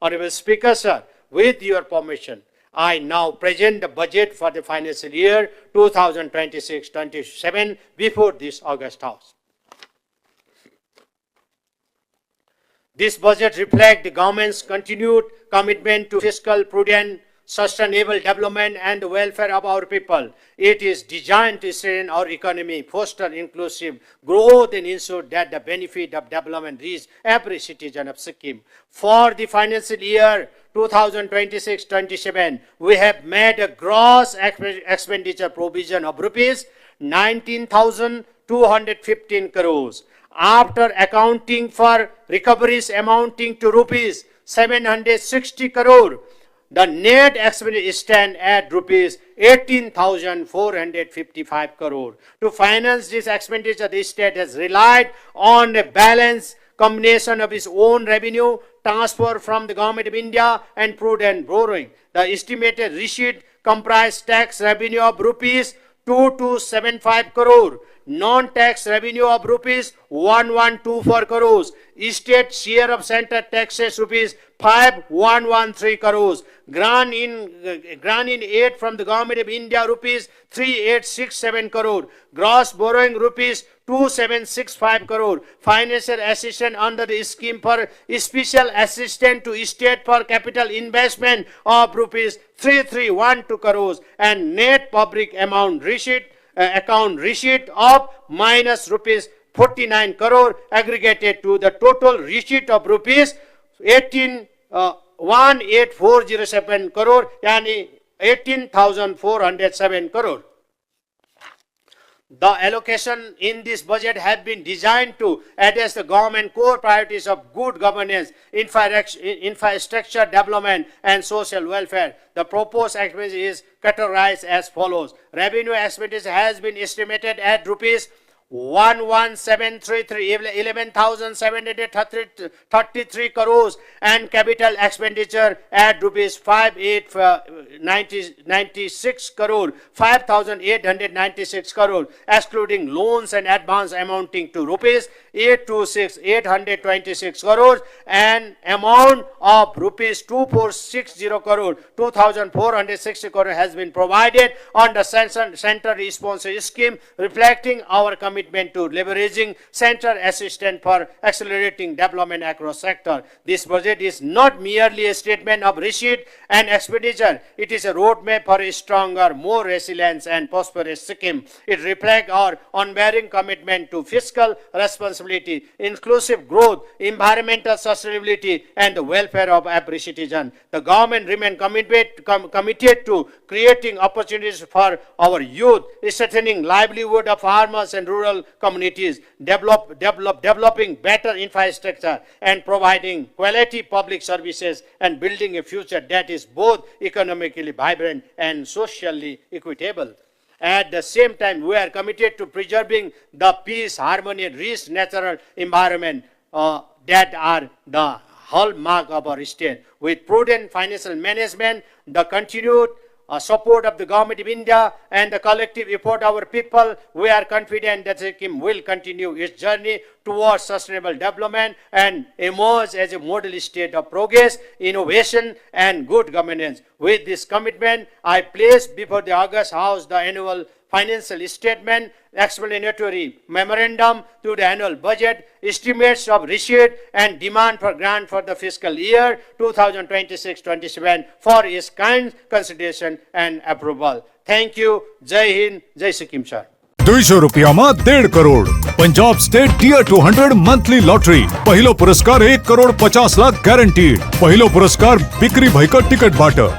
Honorable Speaker, sir, with your permission, I now present the budget for the financial year 2026-27 before this August House. This budget reflects the government's continued commitment to fiscal prudence, sustainable development and the welfare of our people. It is designed to strengthen our economy, foster inclusive growth and ensure that the benefit of development reach every citizen of Sikkim. For the financial year 2026-27, we have made a gross expenditure provision of rupees 19,215 crores. After accounting for recoveries amounting to rupees 760 crore, the net expenditure stands at rupees 18,455 crore. To finance this expenditure, the state has relied on a balanced combination of its own revenue, transfer from the Government of India and prudent borrowing. The estimated receipt comprised tax revenue of rupees 2275 crore, non-tax revenue of rupees 1124 crores, state share of center taxes rupees 5113 crores, grant in aid from the Government of India rupees 3867 crore, gross borrowing rupees 2765 crore, financial assistance under the scheme for special assistance to state for capital investment of rupees 3312 crores, and net public account receipt of minus rupees 49 crore aggregated to the total receipt of rupees 18407 crore, yani 18,407 crore. The allocation in this budget has been designed to address the government core priorities of good governance, infrastructure development, and social welfare. The proposed expenditure is categorized as follows. Revenue expenditure has been estimated at rupees 11,733 crores, and capital expenditure at rupees 5,896 crore, 5,896 crore, excluding loans and advance amounting to rupees 826 crores, and amount of rupees 2460 crore, 2,460 crore has been provided on the center response scheme, reflecting our commitment to leveraging central assistance for accelerating development across sector. This budget is not merely a statement of receipt and expenditure. It is a roadmap for a stronger, more resilient and prosperous Sikkim. It reflects our unwavering commitment to fiscal responsibility, inclusive growth, environmental sustainability, and the welfare of every citizen. The government remains committed to creating opportunities for our youth, strengthening livelihood of farmers and rural communities, developing better infrastructure, and providing quality public services, and building a future that is both economically vibrant and socially equitable. At the same time, we are committed to preserving the peace, harmony, and rich natural environment that are the hallmark of our state. With prudent financial management, the continued support of the Government of India, and the collective effort of our people, we are confident that Sikkim will continue its journey towards sustainable development and emerge as a model state of progress, innovation, and good governance. With this commitment, I place before the August House the annual financial statement, explanatory memorandum to the annual budget, estimates of receipt and demand for grant for the fiscal year 2026-27 for its kind consideration and approval. Thank you. Jai Hind, Jai Sikkim, sir. 200 રૂપિયામાં 1.5 crore. Punjab state tear 200 monthly lottery. પહેલો પુરસ્કાર 1 crore 50 lakh guaranteed. પહેલો પુરસ્કાર બિક્રી ભાઈકર ticket barter.